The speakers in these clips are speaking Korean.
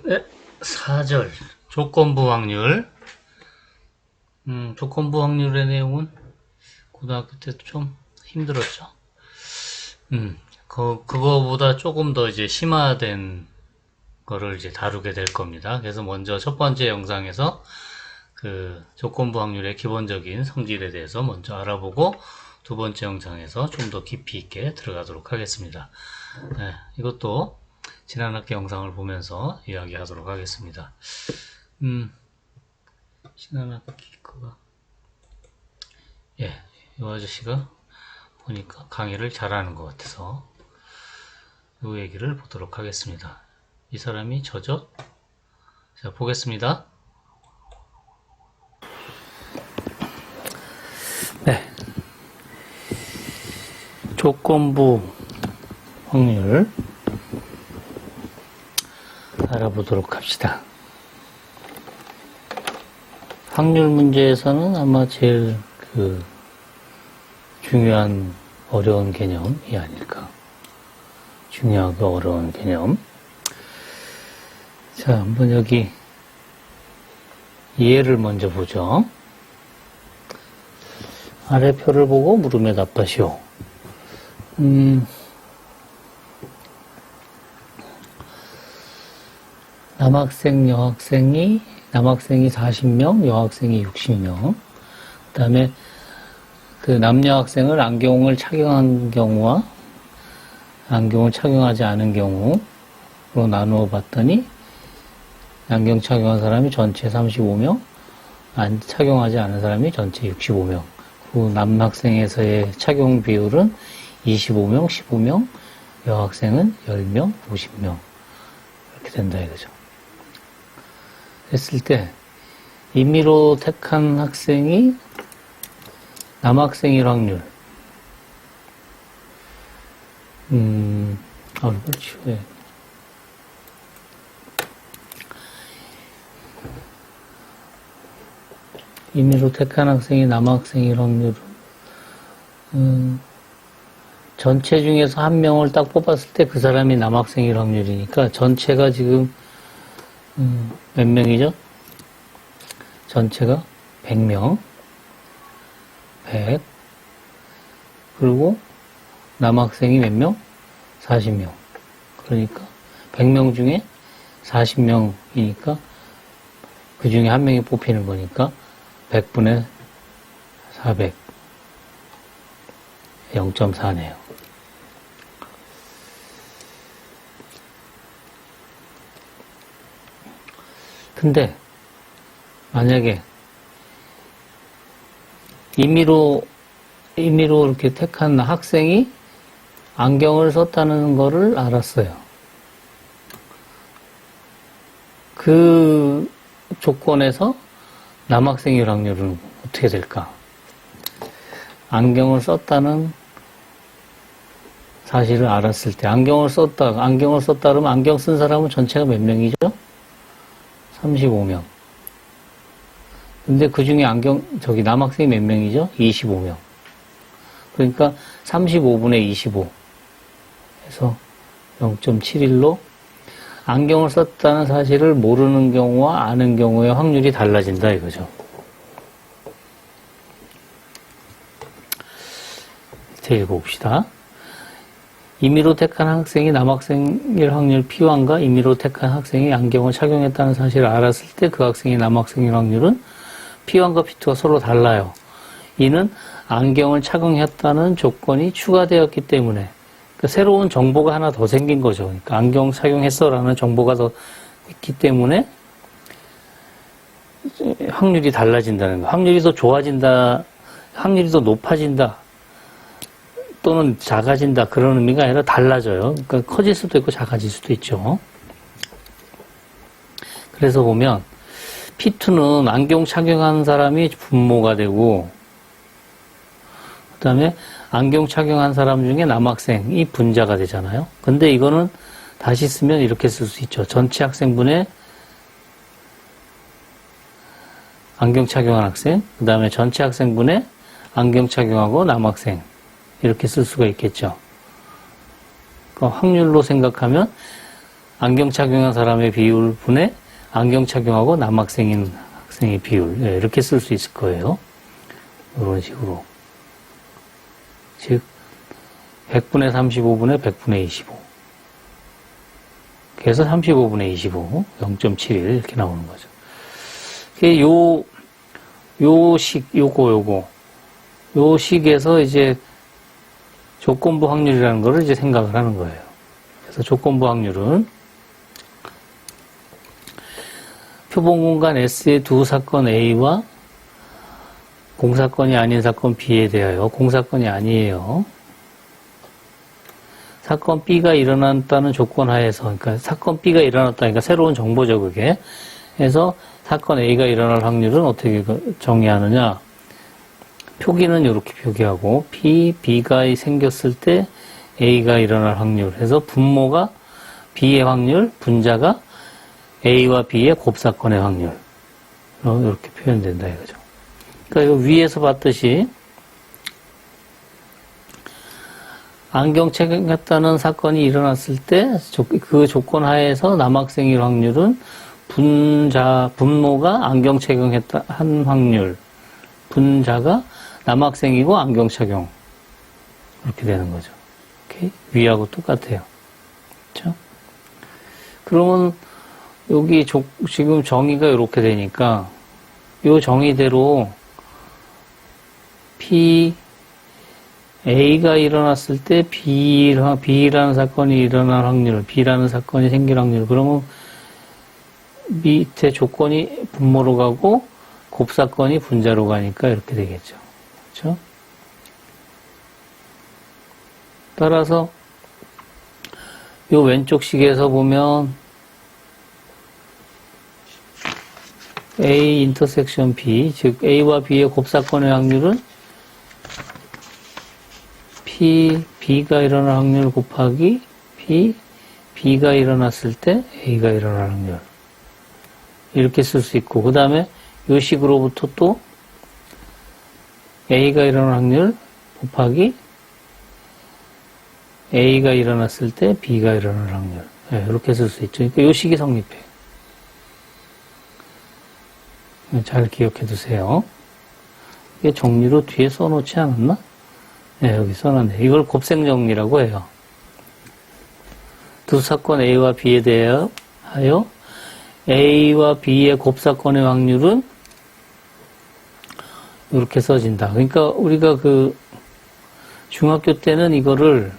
네, 4절 조건부 확률. 조건부 확률의 내용은 고등학교 때 좀 힘들었죠. 그거보다 조금 더 이제 심화된 거를 이제 다루게 될 겁니다. 그래서 먼저 첫 번째 영상에서 그 조건부 확률의 기본적인 성질에 대해서 먼저 알아보고 두 번째 영상에서 좀 더 깊이 있게 들어가도록 하겠습니다. 네, 이것도 지난 학기 영상을 보면서 이야기하도록 하겠습니다. 지난 학기 거가 이 아저씨가 보니까 강의를 잘하는 것 같아서 이 얘기를 보도록 하겠습니다. 이 사람이 저죠? 자, 보겠습니다. 네. 조건부 확률 알아보도록 합시다. 확률 문제에서는 아마 제일 중요한 어려운 개념이 아닐까. 중요하고 어려운 개념. 자, 한번 여기 예를 먼저 보죠. 아래 표를 보고 물음에 답하시오. 남학생, 여학생이, 남학생이 40명, 여학생이 60명. 그 다음에 그 남녀 학생을 안경을 착용한 경우와 안경을 착용하지 않은 경우로 나누어 봤더니 안경 착용한 사람이 전체 35명, 안 착용하지 않은 사람이 전체 65명. 그 남학생에서의 착용 비율은 25명, 15명, 여학생은 10명, 50명. 이렇게 된다 이거죠. 했을 때 임의로 택한 학생이 남학생일 확률. 이걸 치워야 돼. 임의로 택한 학생이 남학생일 확률은, 전체 중에서 한 명을 딱 뽑았을 때 그 사람이 남학생일 확률이니까 전체가 지금, 몇 명이죠? 전체가 100명. 100. 그리고 남학생이 몇 명? 40명. 그러니까 100명 중에 40명이니까 그 중에 한 명이 뽑히는 거니까 100분의 400. 0.4네요. 근데 만약에 임의로 이렇게 택한 학생이 안경을 썼다는 거를 알았어요. 그 조건에서 남학생일 확률은 어떻게 될까? 안경을 썼다는 사실을 알았을 때, 안경을 썼다 그러면 안경 쓴 사람은 전체가 몇 명이죠? 35명. 근데 그 중에 남학생이 몇 명이죠? 25명. 그러니까 35분의 25. 해서 0.71로 안경을 썼다는 사실을 모르는 경우와 아는 경우의 확률이 달라진다 이거죠. 자, 읽어봅시다. 임의로 택한 학생이 남학생일 확률 P1과 임의로 택한 학생이 안경을 착용했다는 사실을 알았을 때 그 학생이 남학생일 확률은 P1과 P2가 서로 달라요. 이는 안경을 착용했다는 조건이 추가되었기 때문에, 그러니까 새로운 정보가 하나 더 생긴 거죠. 그러니까 안경 착용했어 라는 정보가 더 있기 때문에 확률이 달라진다는 거. 확률이 더 좋아진다, 확률이 더 높아진다 또는 작아진다 그런 의미가 아니라 달라져요. 그러니까 커질 수도 있고 작아질 수도 있죠. 그래서 보면 P2는 안경 착용한 사람이 분모가 되고, 그 다음에 안경 착용한 사람 중에 남학생이 분자가 되잖아요. 근데 이거는 다시 쓰면 이렇게 쓸 수 있죠. 전체 학생분의 안경 착용한 학생, 그 다음에 전체 학생분의 안경 착용하고 남학생, 이렇게 쓸 수가 있겠죠. 그러니까 확률로 생각하면 안경 착용한 사람의 비율 분의 안경 착용하고 남학생인 학생의 비율. 네, 이렇게 쓸 수 있을 거예요. 이런 식으로. 즉, 100분의 35분의 100분의 25. 그래서 35분의 25, 0.71 이렇게 나오는 거죠. 요 식에서 이제 조건부 확률이라는 거를 이제 생각을 하는 거예요. 그래서 조건부 확률은 표본 공간 S의 두 사건 A와 공사건이 아닌 사건 B에 대하여, 공사건이 아니에요. 사건 B가 일어났다는 조건 하에서, 그러니까 사건 B가 일어났다니까 새로운 정보죠, 그게. 그래서 사건 A가 일어날 확률은 어떻게 정의하느냐. 표기는 이렇게 표기하고, B가 생겼을 때 A가 일어날 확률. 해서 분모가 B의 확률, 분자가 A와 B의 곱사건의 확률. 이렇게 표현된다, 이거죠. 그러니까 위에서 봤듯이, 안경 착용했다는 사건이 일어났을 때 그 조건 하에서 남학생일 확률은 분모가 안경 착용했다 한 확률, 분자가 남학생이고 안경 착용 이렇게 되는 거죠. 오케이? 위하고 똑같아요. 그렇죠? 그러면 여기 지금 정의가 이렇게 되니까 이 정의대로 A가 일어났을 때 B라는 사건이 일어날 확률, B라는 사건이 생길 확률. 그러면 밑에 조건이 분모로 가고 곱사건이 분자로 가니까 이렇게 되겠죠. 그렇죠? 따라서 이 왼쪽 식에서 보면 A 인터섹션 B, 즉 A와 B의 곱사건의 확률은 B가 일어날 확률 곱하기 B가 일어났을 때 A가 일어날 확률. 이렇게 쓸 수 있고, 그 다음에 이 식으로부터 또 A가 일어날 확률 곱하기 A가 일어났을 때 B가 일어날 확률. 네, 이렇게 쓸 수 있죠. 그러니까 이 식이 성립해요. 잘 기억해 두세요. 이게 정리로 뒤에 써놓지 않았나? 네, 여기 써놨네. 이걸 곱셈정리라고 해요. 두 사건 A와 B에 대하여 A와 B의 곱사건의 확률은 이렇게 써진다. 그러니까 우리가 중학교 때는 이거를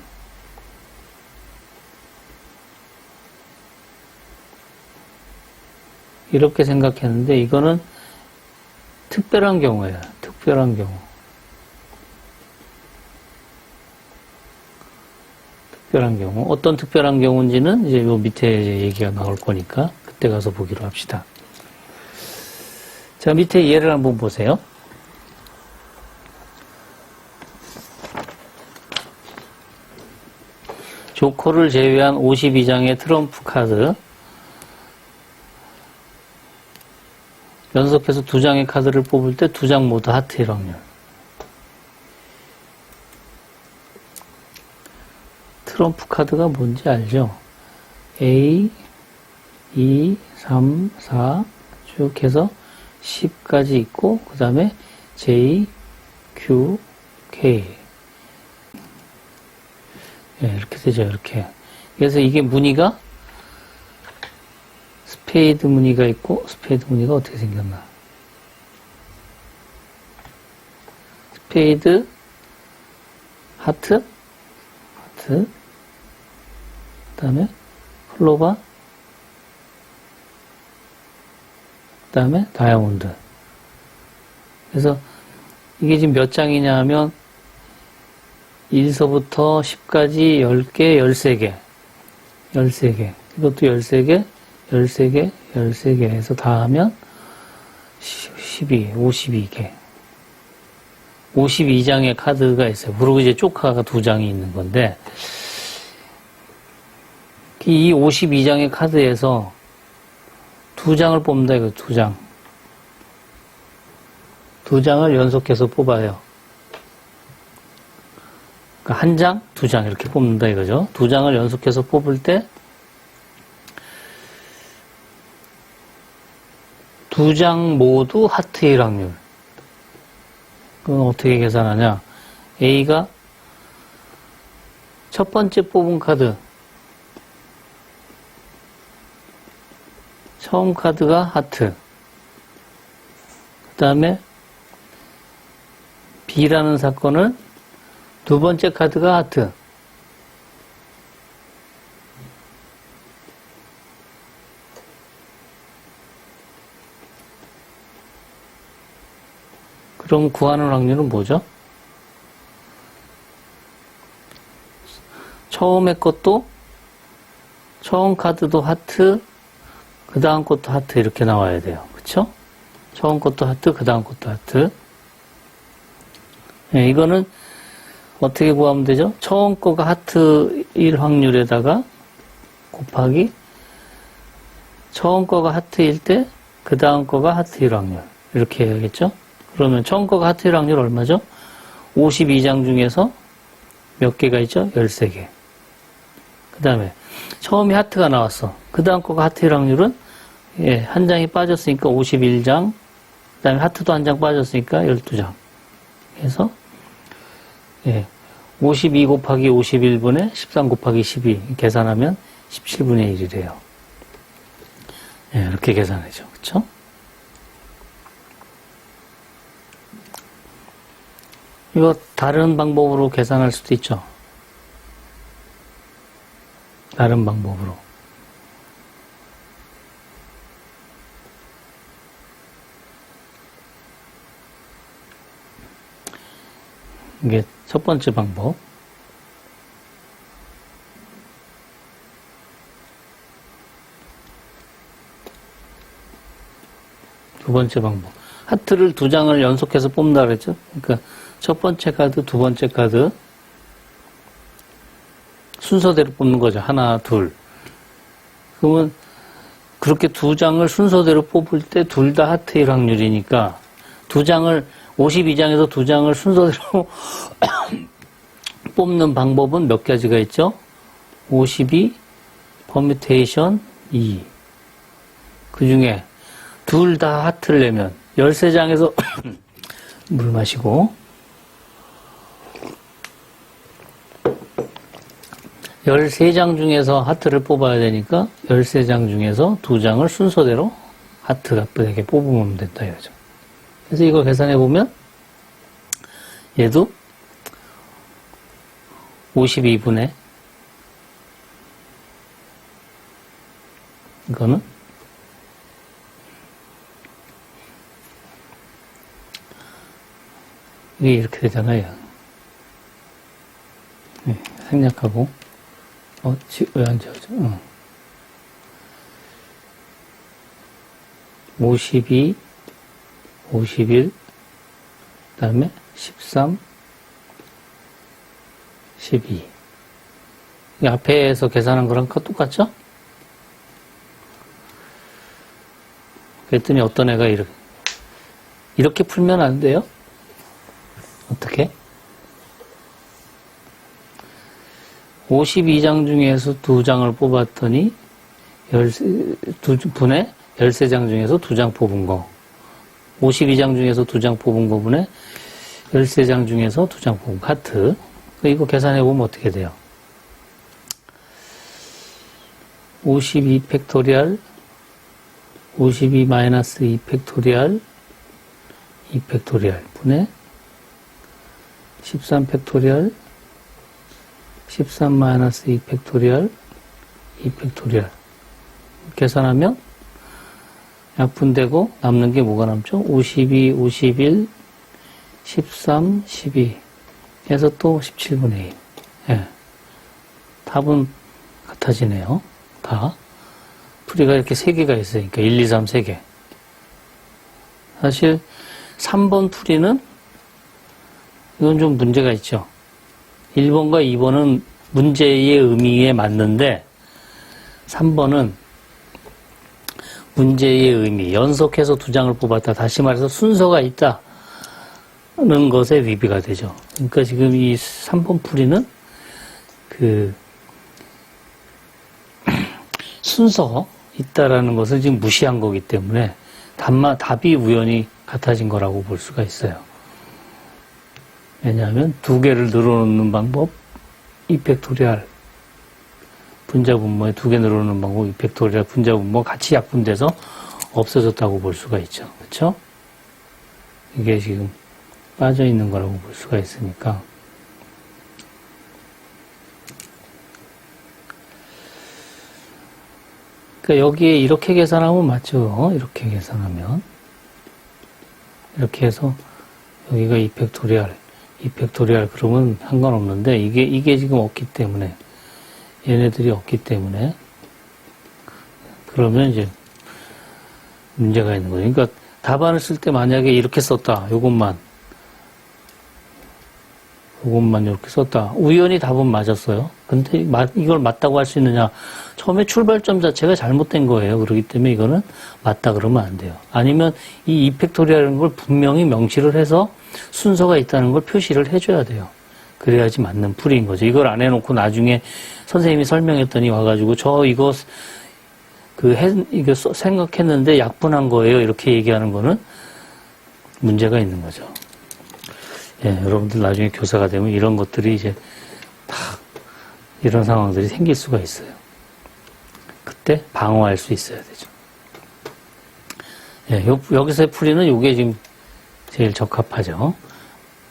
이렇게 생각했는데 이거는 특별한 경우예요. 특별한 경우. 특별한 경우. 어떤 특별한 경우인지는 이제 요 밑에 얘기가 나올 거니까 그때 가서 보기로 합시다. 자, 밑에 예를 한번 보세요. 조커를 제외한 52장의 트럼프 카드. 연속해서 2장의 카드를 뽑을 때 2장 모두 하트일 확률. 트럼프 카드가 뭔지 알죠? A, 2, 3, 4 쭉 해서 10까지 있고 그 다음에 J, Q, K 이렇게 되죠. 이렇게. 그래서 이게 무늬가 스페이드 무늬가 있고 스페이드 무늬가 어떻게 생겼나? 스페이드 하트 그 다음에 클로바, 그 다음에 다이아몬드. 그래서 이게 지금 몇 장이냐 하면 1서부터 10까지 10개, 13개. 13개. 이것도 13개, 13개, 13개 해서 다 하면 52개. 52장의 카드가 있어요. 그리고 이제 조카가 2장이 있는 건데, 이 52장의 카드에서 2장을 뽑는다, 이거 2장. 2장을 연속해서 뽑아요. 그러니까 1장, 2장 이렇게 뽑는다 이거죠. 2장을 연속해서 뽑을 때 두 장 모두 하트일 확률. 그건 어떻게 계산하냐? A가 첫 번째 뽑은 카드, 처음 카드가 하트, 그 다음에 B라는 사건은 두 번째 카드가 하트, 그럼 구하는 확률은 뭐죠? 처음에 것도, 처음 카드도 하트, 그 다음 것도 하트 이렇게 나와야 돼요. 그쵸? 처음 것도 하트, 그 다음 것도 하트. 네, 이거는 어떻게 구하면 되죠? 처음 거가 하트일 확률에다가 곱하기 처음 거가 하트일 때 그 다음 거가 하트일 확률. 이렇게 해야겠죠? 그러면 처음 거가 하트일 확률 얼마죠? 52장 중에서 몇 개가 있죠? 13개. 그 다음에 처음에 하트가 나왔어. 그 다음 거가 하트일 확률은 한 장이 빠졌으니까 51장. 그 다음에 하트도 한 장 빠졌으니까 12장. 그래서 52 곱하기 51분의 13 곱하기 12 계산하면 17분의 1이래요. 이렇게 계산하죠. 그쵸? 이거 다른 방법으로 계산할 수도 있죠. 다른 방법으로. 이게 첫 번째 방법. 두 번째 방법. 하트를 두 장을 연속해서 뽑는다 그랬죠? 그러니까 첫 번째 카드, 두 번째 카드 순서대로 뽑는 거죠. 하나, 둘. 그러면 그렇게 두 장을 순서대로 뽑을 때 둘 다 하트일 확률이니까 두 장을 52장에서 두 장을 순서대로 뽑는 방법은 몇 가지가 있죠? 52, 퍼뮤테이션 2. 그 중에 둘 다 하트를 내면 13장에서 물 마시고 13장 중에서 하트를 뽑아야 되니까 13장 중에서 두 장을 순서대로 하트가 되게 뽑으면 된다 이거죠. 그래서 이걸 계산해 보면 얘도 52분의 이거는 이게 이렇게 되잖아요. 생략하고 왜 안 지워져? 52, 51, 그 다음에 13, 12. 이 앞에서 계산한 거랑 똑같죠? 그랬더니 어떤 애가 이렇게 풀면 안 돼요? 어떻게? 52장 중에서 두 장을 뽑았더니 2분의 13장 중에서 두 장 뽑은 거. 52장 중에서 두 장 뽑은 거분에 13장 중에서 두 장 뽑은 거. 하트. 이거 계산해보면 어떻게 돼요? 52 팩토리얼, 52 마이너스 2 팩토리얼, 2 팩토리얼 분의 13 팩토리얼, 13 마이너스 2 팩토리얼, 2 팩토리얼. 계산하면 약분되고 남는 게 뭐가 남죠? 52, 51, 13, 12 해서 또 17분의 1. 답은 같아지네요. 다. 풀이가 이렇게 3개가 있으니까 1, 2, 3, 3개. 사실 3번 풀이는 이건 좀 문제가 있죠. 1번과 2번은 문제의 의미에 맞는데 3번은 문제의 의미, 연속해서 두 장을 뽑았다. 다시 말해서 순서가 있다는 것에 위배가 되죠. 그러니까 지금 이 3번 풀이는 순서 있다라는 것을 지금 무시한 거기 때문에 답이 우연히 같아진 거라고 볼 수가 있어요. 왜냐하면 두 개를 늘어놓는 방법, 이펙토리알 분자분모에 두 개 늘어놓는 방법, 이펙토리알 분자분모 같이 약분돼서 없어졌다고 볼 수가 있죠. 그렇죠? 이게 지금 빠져 있는 거라고 볼 수가 있으니까. 그러니까 여기에 이렇게 계산하면 맞죠. 이렇게 계산하면. 이렇게 해서 여기가 이펙토리알 그러면 상관없는데 이게 지금 없기 때문에 얘네들이 없기 때문에 그러면 이제 문제가 있는 거죠. 그러니까 답안을 쓸 때 만약에 이렇게 썼다. 요것만 이렇게 썼다. 우연히 답은 맞았어요. 근데 이걸 맞다고 할 수 있느냐? 처음에 출발점 자체가 잘못된 거예요. 그렇기 때문에 이거는 맞다 그러면 안 돼요. 아니면 이 이펙토리라는 걸 분명히 명시를 해서 순서가 있다는 걸 표시를 해줘야 돼요. 그래야지 맞는 풀이인 거죠. 이걸 안 해놓고 나중에 선생님이 설명했더니 와가지고 이거 생각했는데 약분한 거예요. 이렇게 얘기하는 거는 문제가 있는 거죠. 예, 여러분들 나중에 교사가 되면 이런 것들이 이제 다 이런 상황들이 생길 수가 있어요. 그때 방어할 수 있어야 되죠. 예, 여기서의 풀이는 이게 지금 제일 적합하죠.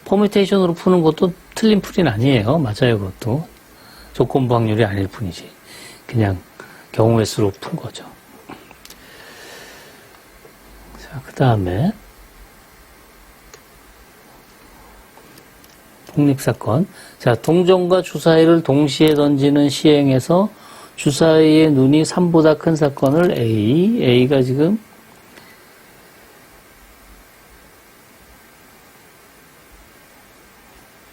퍼뮤테이션으로 푸는 것도 틀린 풀이는 아니에요. 맞아요, 그것도. 조건부 확률이 아닐 뿐이지. 그냥 경우의 수로 푼 거죠. 자, 그 다음에 독립사건. 자, 동전과 주사위를 동시에 던지는 시행에서 주사위의 눈이 3보다 큰 사건을 A가 지금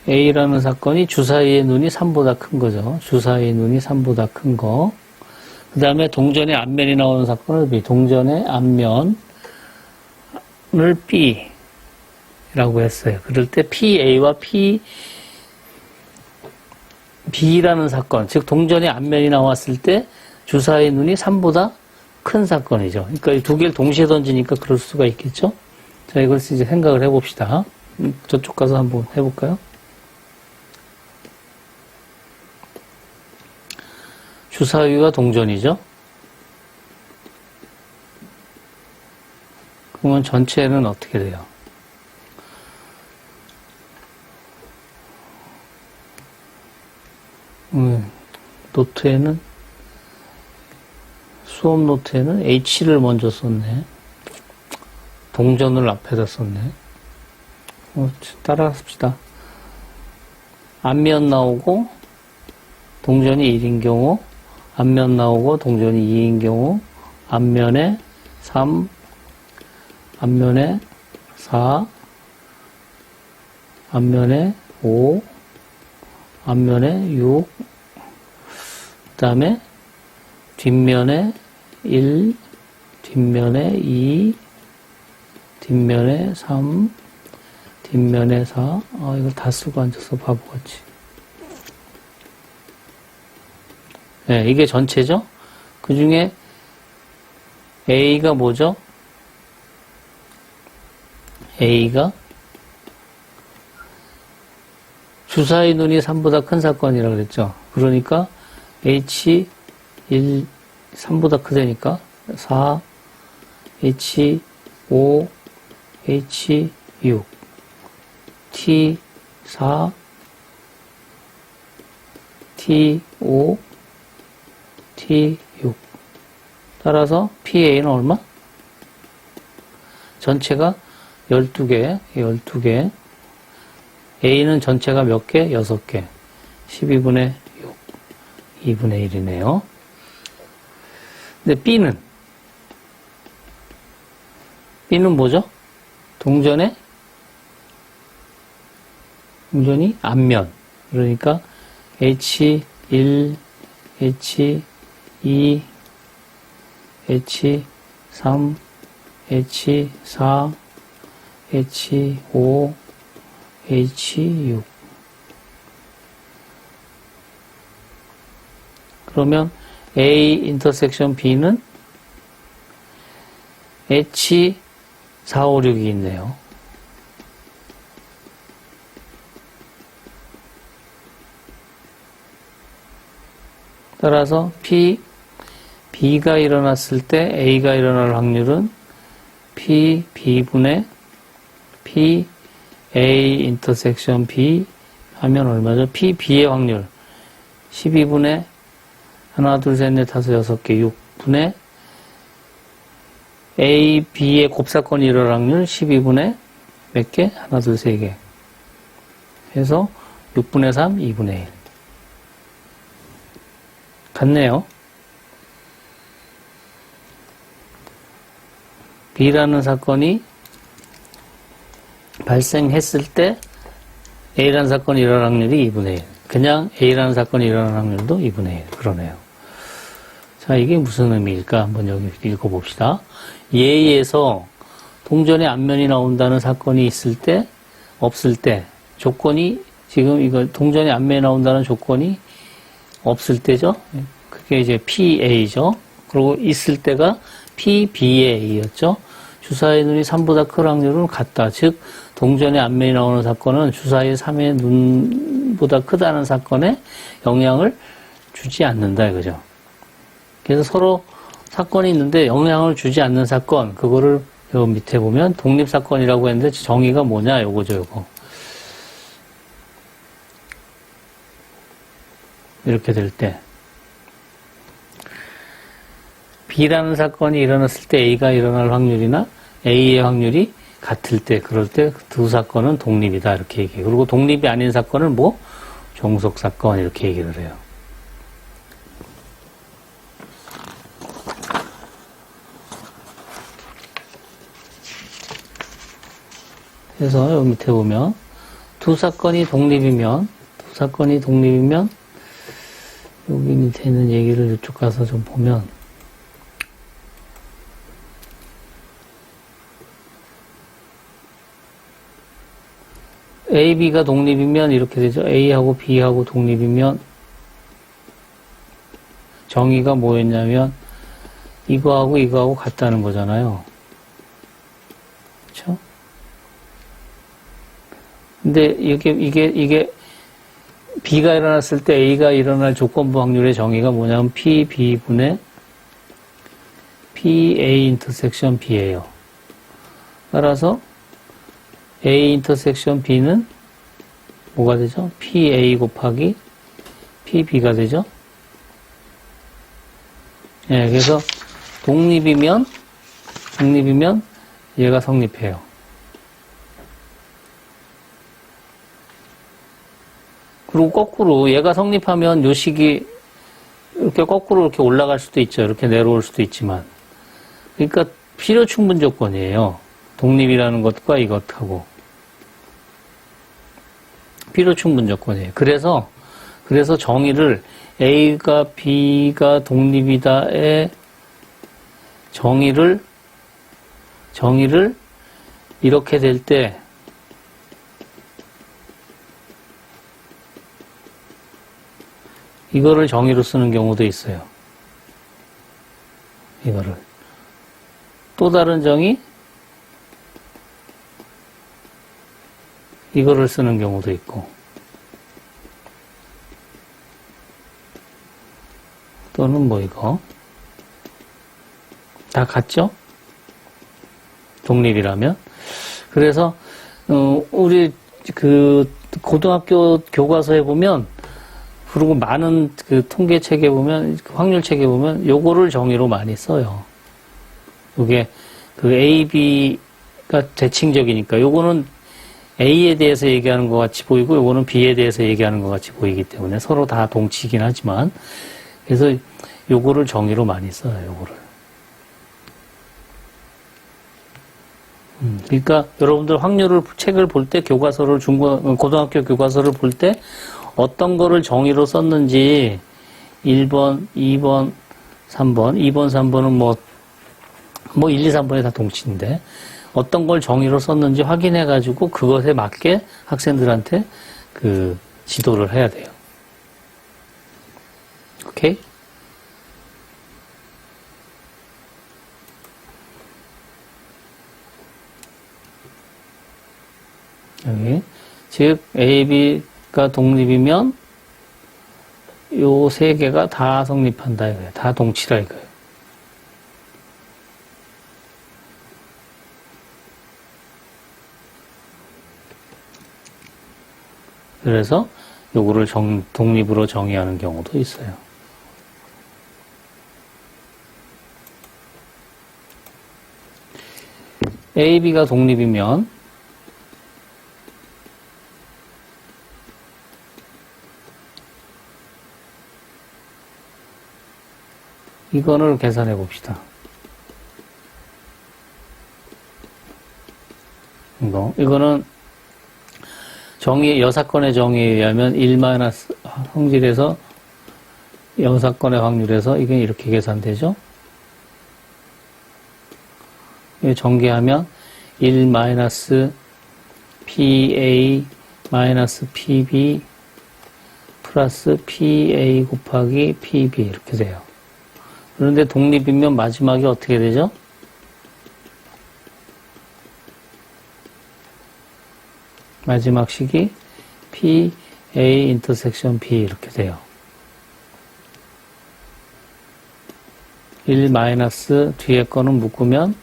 A라는 사건이 주사위의 눈이 3보다 큰 거죠. 주사위의 눈이 3보다 큰 거. 그 다음에 동전의 앞면이 나오는 사건을 B. 동전의 앞면을 B라고 했어요. 그럴 때 PA와 B라는 사건, 즉 동전의 앞면이 나왔을 때 주사위의 눈이 3보다 큰 사건이죠. 그러니까 이 두 개를 동시에 던지니까 그럴 수가 있겠죠. 자, 이걸 이제 생각을 해봅시다. 저쪽 가서 한번 해볼까요? 주사위와 동전이죠. 그러면 전체는 어떻게 돼요? 노트에는 수업 노트에는 H를 먼저 썼네. 동전을 앞에다 썼네. 따라 합시다. 앞면 나오고 동전이 1인 경우, 앞면 나오고 동전이 2인 경우, 앞면에 3, 앞면에 4, 앞면에 5, 앞면에 6, 그 다음에 뒷면에 1, 뒷면에 2, 뒷면에 3, 뒷면에 4. 이걸 다 쓰고 앉아서 바보같이. 네, 이게 전체죠? 그 중에 A가 뭐죠? A가 주사위 눈이 3보다 큰 사건이라고 그랬죠. 그러니까 H1, 3보다 크다니까 4, H5, H6, T4, T5, T6. 따라서 PA는 얼마? 전체가 12개. A는 전체가 몇 개? 6개. 12분의 6. 2분의 1이네요. 근데 B는 뭐죠? 동전이 앞면. 그러니까 H1, H2, H3, H4, H5, H6. 그러면 A 인터섹션 B는 H456이 있네요. 따라서 B가 일어났을 때 A가 일어날 확률은 B분의 P, A 인터섹션 B 하면 얼마죠? B의 확률 12분의 하나, 둘, 셋, 넷, 다섯, 여섯 개, 6분의 A, B의 곱사건이 일어날 확률 12분의 몇 개? 하나, 둘, 세 개. 해서 6분의 3, 2분의 1. 같네요. B라는 사건이 발생했을 때 A라는 사건이 일어날 확률이 2분의 1. 그냥 A라는 사건이 일어날 확률도 2분의 1. 그러네요. 자, 이게 무슨 의미일까? 한번 여기 읽어봅시다. 예에서 동전의 앞면이 나온다는 사건이 있을 때, 없을 때, 조건이, 지금 이거 동전의 앞면이 나온다는 조건이 없을 때죠? 그게 이제 PA죠. 그리고 있을 때가 PBA였죠. 주사위의 눈이 3보다 클 확률은 같다. 즉, 동전의 앞면이 나오는 사건은 주사위 3의 눈보다 크다는 사건에 영향을 주지 않는다, 이거죠. 그래서 서로 사건이 있는데 영향을 주지 않는 사건, 그거를 요 밑에 보면 독립사건이라고 했는데 정의가 뭐냐, 요거죠, 요거. 이렇게 될 때. B라는 사건이 일어났을 때 A가 일어날 확률이나 A의 확률이 같을 때, 그럴 때 두 사건은 독립이다, 이렇게 얘기해요. 그리고 독립이 아닌 사건은 뭐? 종속사건, 이렇게 얘기를 해요. 그래서 여기 밑에 보면 두 사건이 독립이면 여기 밑에 있는 얘기를 이쪽 가서 좀 보면 A, B가 독립이면 이렇게 되죠. A하고 B하고 독립이면 정의가 뭐였냐면 이거하고 같다는 거잖아요. 그렇죠? 근데 이게 B가 일어났을 때 A가 일어날 조건부 확률의 정의가 뭐냐면 PB분의 PA 인터섹션 B예요. 따라서 A 인터섹션 B는 뭐가 되죠? PA 곱하기 PB가 되죠? 예, 그래서 독립이면 얘가 성립해요. 그리고 거꾸로 얘가 성립하면 요 식이 이렇게 거꾸로 이렇게 올라갈 수도 있죠. 이렇게 내려올 수도 있지만. 그러니까 필요 충분 조건이에요. 독립이라는 것과 이것하고. 필요 충분 조건이에요. 그래서 정의를 A가 B가 독립이다의 정의를 이렇게 될 때 이거를 정의로 쓰는 경우도 있어요. 이거를. 또 다른 정의, 이거를 쓰는 경우도 있고. 또는 뭐 이거. 다 같죠? 독립이라면. 그래서, 우리 고등학교 교과서에 보면 그리고 많은 통계 책에 보면, 확률 책에 보면, 요거를 정의로 많이 써요. 요게, A, B가 대칭적이니까, 요거는 A에 대해서 얘기하는 것 같이 보이고, 요거는 B에 대해서 얘기하는 것 같이 보이기 때문에, 서로 다 동치긴 하지만, 그래서 요거를 정의로 많이 써요, 요거를. 그러니까, 여러분들 확률을, 책을 볼 때, 고등학교 교과서를 볼 때, 어떤 거를 정의로 썼는지 1번, 2번, 3번, 2번, 3번은 뭐 1, 2, 3번이 다 동치인데 어떤 걸 정의로 썼는지 확인해 가지고 그것에 맞게 학생들한테 지도를 해야 돼요. 오케이? 여기. 즉, A, B가 독립이면 요 세 개가 다 성립한다 이거예요. 다 동치라 이거예요. 그래서 요거를 독립으로 정의하는 경우도 있어요. A, B가 독립이면 이거를 계산해 봅시다. 이거는 여사건의 정의에 의하면 1 성질에서 여사건의 확률에서 이게 이렇게 계산되죠. 전개하면 1 PA PB 플러스 PA 곱하기 PB 이렇게 돼요. 그런데 독립이면 마지막이 어떻게 되죠? 마지막 식이 PA 인터섹션 B 이렇게 돼요. 1 마이너스 뒤에 거는 묶으면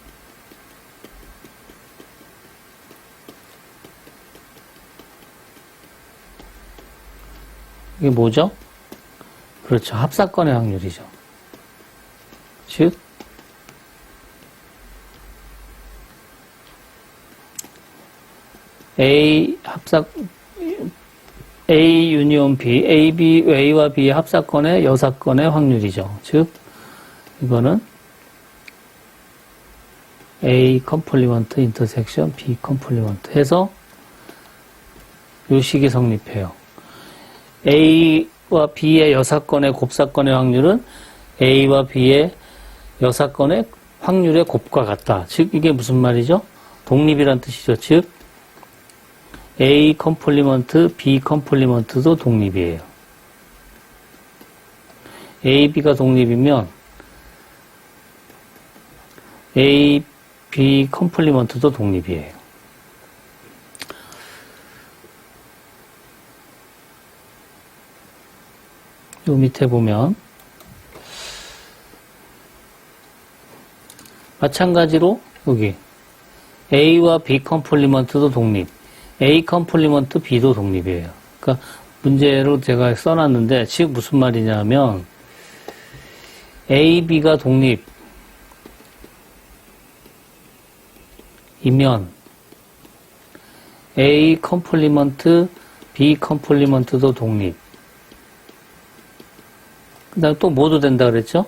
이게 뭐죠? 그렇죠. 합사건의 확률이죠. 즉 A 유니온 B, A와 B의 합사건의 여사건의 확률이죠. 즉 이거는 A 컴플리먼트 인터섹션 B 컴플리먼트 해서 요 식이 성립해요. A와 B의 여사건의 곱사건의 확률은 A와 B의 여사건의 확률의 곱과 같다. 즉 이게 무슨 말이죠? 독립이란 뜻이죠. 즉 A 컴플리먼트 B 컴플리먼트도 독립이에요. A, B가 독립이면 A, B 컴플리먼트도 독립이에요. 요 밑에 보면 마찬가지로 여기 A와 B 컴플리먼트도 독립, A 컴플리먼트 B도 독립이에요. 그러니까 문제로 제가 써놨는데 즉 무슨 말이냐면 A, B가 독립이면 A 컴플리먼트 B 컴플리먼트도 독립. 그 다음에 또 뭐도 된다 그랬죠?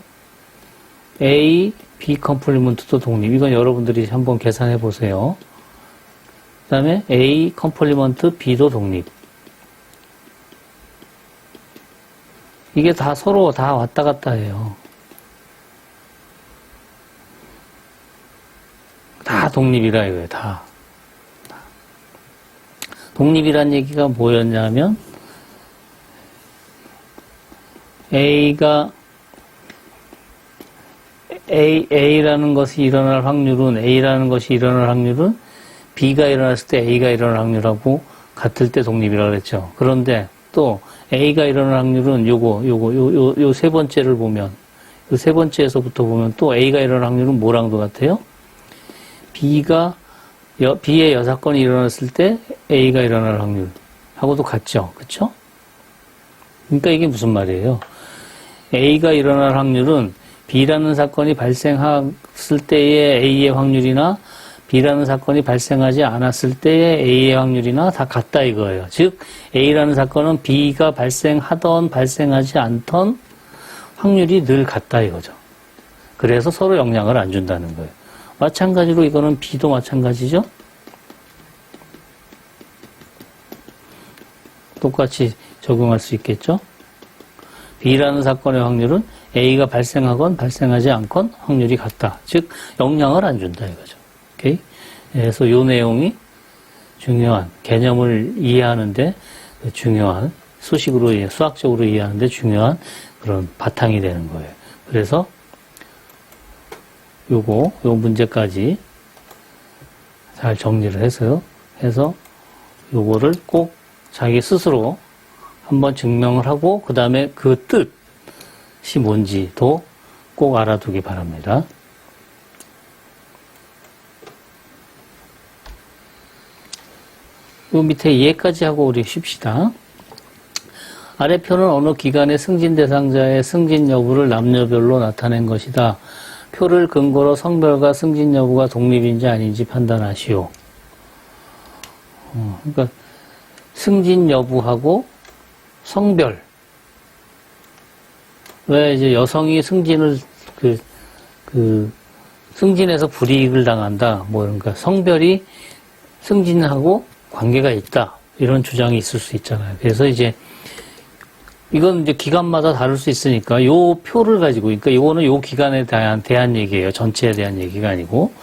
A, B 컴플리먼트도 독립. 이건 여러분들이 한번 계산해 보세요. 그 다음에 A 컴플리먼트 B도 독립. 이게 다 서로 다 왔다 갔다 해요. 다 독립이라 이거예요. 다. 독립이란 얘기가 뭐였냐면 A라는 것이 일어날 확률은 B가 일어났을 때 A가 일어날 확률하고 같을 때 독립이라고 그랬죠. 그런데 또 A가 일어날 확률은 요 세 번째를 보면, 요 세 번째에서부터 보면 또 A가 일어날 확률은 뭐랑도 같아요? B의 여사건이 일어났을 때 A가 일어날 확률하고도 같죠. 그쵸? 그러니까 이게 무슨 말이에요? A가 일어날 확률은 B라는 사건이 발생했을 때의 A의 확률이나 B라는 사건이 발생하지 않았을 때의 A의 확률이나 다 같다 이거예요. 즉 A라는 사건은 B가 발생하던 발생하지 않던 확률이 늘 같다 이거죠. 그래서 서로 영향을 안 준다는 거예요. 마찬가지로 이거는 B도 마찬가지죠. 똑같이 적용할 수 있겠죠. B라는 사건의 확률은 A가 발생하건 발생하지 않건 확률이 같다. 즉 영향을 안 준다 이거죠. 오케이? 그래서 이 내용이 중요한 개념을 이해하는데 중요한 수학적으로 이해하는데 중요한 그런 바탕이 되는 거예요. 그래서 요 문제까지 잘 정리를 해서 요거를 꼭 자기 스스로 한번 증명을 하고 그 다음에 그 뜻이 뭔지도 꼭 알아두기 바랍니다. 요 밑에 예까지 하고 우리 쉽시다. 아래 표는 어느 기간의 승진 대상자의 승진 여부를 남녀별로 나타낸 것이다. 표를 근거로 성별과 승진 여부가 독립인지 아닌지 판단하시오. 그러니까 승진 여부하고 성별. 왜 이제 여성이 승진을 승진해서 불이익을 당한다. 뭐 그러니까 성별이 승진하고 관계가 있다. 이런 주장이 있을 수 있잖아요. 그래서 이제 이건 이제 기간마다 다를 수 있으니까 요 표를 가지고, 그러니까 요거는 요 기간에 대한 얘기예요. 전체에 대한 얘기가 아니고.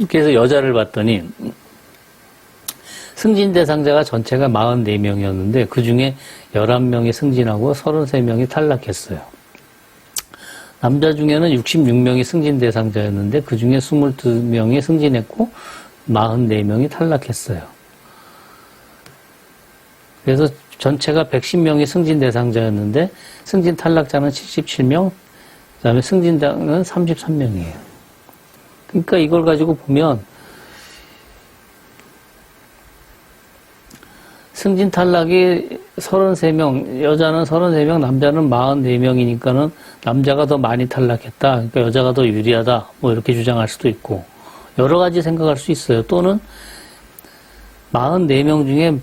그래서 여자를 봤더니 승진 대상자가 전체가 44명이었는데 그 중에 11명이 승진하고 33명이 탈락했어요. 남자 중에는 66명이 승진 대상자였는데 그 중에 22명이 승진했고 44명이 탈락했어요. 그래서 전체가 110명이 승진 대상자였는데 승진 탈락자는 77명, 그 다음에 승진자는 33명이에요. 그러니까 이걸 가지고 보면 승진 탈락이 33명, 여자는 33명, 남자는 44명이니까는 남자가 더 많이 탈락했다. 그러니까 여자가 더 유리하다. 뭐 이렇게 주장할 수도 있고 여러 가지 생각할 수 있어요. 또는 44명 중에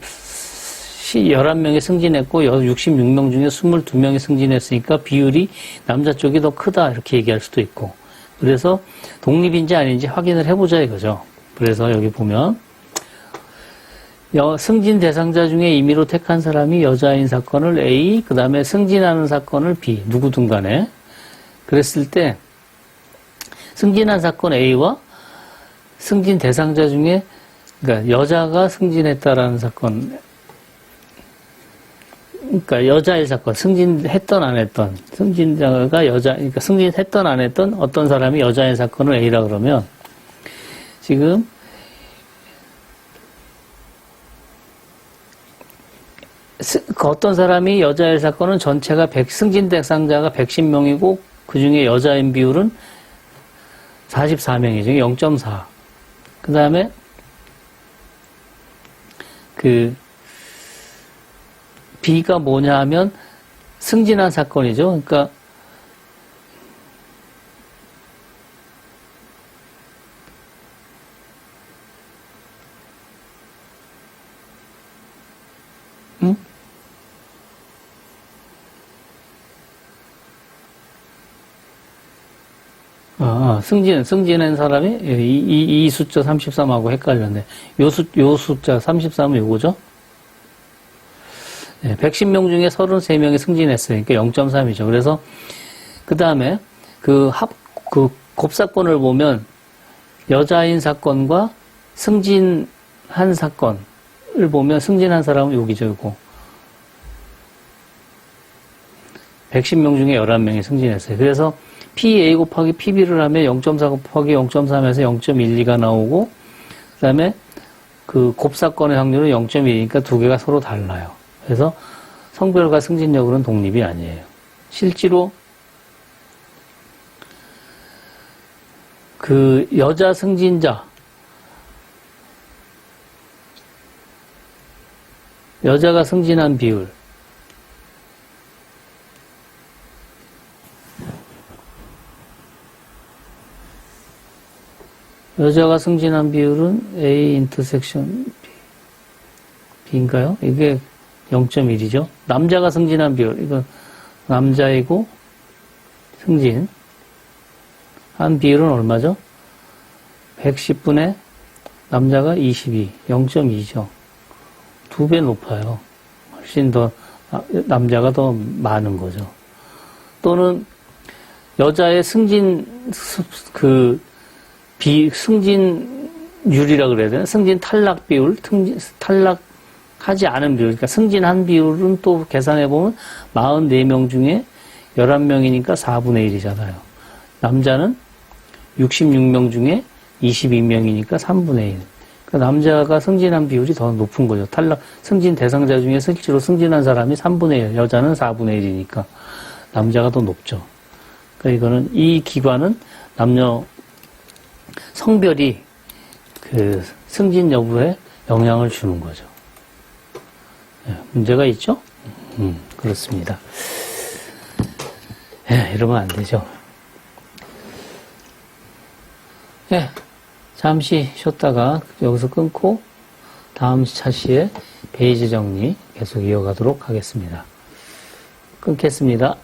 11명이 승진했고 66명 중에 22명이 승진했으니까 비율이 남자 쪽이 더 크다 이렇게 얘기할 수도 있고 그래서 독립인지 아닌지 확인을 해보자 이거죠. 그래서 여기 보면 승진 대상자 중에 임의로 택한 사람이 여자인 사건을 A, 그 다음에 승진하는 사건을 B, 누구든 간에 그랬을 때 승진한 사건 A와 승진 대상자 중에 그러니까 여자가 승진했다라는 사건, 그러니까 여자의 사건, 승진했던 안 했던, 승진자가 그러니까 승진했던 안 했던 어떤 사람이 여자의 사건을 A라 그러면 지금 그 어떤 사람이 여자의 사건은 전체가 승진 대상자가 110명이고 그 중에 여자인 비율은 44명이죠. 0.4. 그 다음에 B가 뭐냐 하면 승진한 사건이죠. 그러니까 승진한 사람이 이 숫자 33하고 헷갈렸네. 요 숫자 33은 요거죠? 네, 110명 중에 33명이 승진했으니까 0.3이죠. 그래서, 그 다음에, 곱사건을 보면, 여자인 사건과 승진한 사건을 보면, 승진한 사람은 여기죠, 요거. 110명 중에 11명이 승진했어요. 그래서, PA 곱하기 PB를 하면 0.4 곱하기 0.3에서 0.12가 나오고, 그 다음에, 곱사건의 확률은 0.2니까 두 개가 서로 달라요. 그래서 성별과 승진 여부는 독립이 아니에요. 실제로 여자 승진자, 여자가 승진한 비율, 여자가 승진한 비율은 A 인터섹션 B인가요? 이게 0.1이죠. 남자가 승진한 비율, 이건 남자이고 승진 한 비율은 얼마죠? 110분의 남자가 22, 0.2죠. 2배 높아요. 훨씬 더 남자가 더 많은 거죠. 또는 여자의 승진율이라 그래야 되나? 승진 탈락 비율, 탈락하지 않은 비율, 그러니까 승진한 비율은 또 계산해보면 44명 중에 11명이니까 4분의 1이잖아요. 남자는 66명 중에 22명이니까 3분의 1. 그 남자가 승진한 비율이 더 높은 거죠. 승진 대상자 중에 실제로 승진한 사람이 3분의 1, 여자는 4분의 1이니까 남자가 더 높죠. 그러니까 이거는 이 기관은 남녀 성별이 그 승진 여부에 영향을 주는 거죠. 문제가 있죠? 그렇습니다. 이러면 안 되죠. 잠시 쉬었다가 여기서 끊고 다음 차시에 페이지 정리 계속 이어가도록 하겠습니다. 끊겠습니다.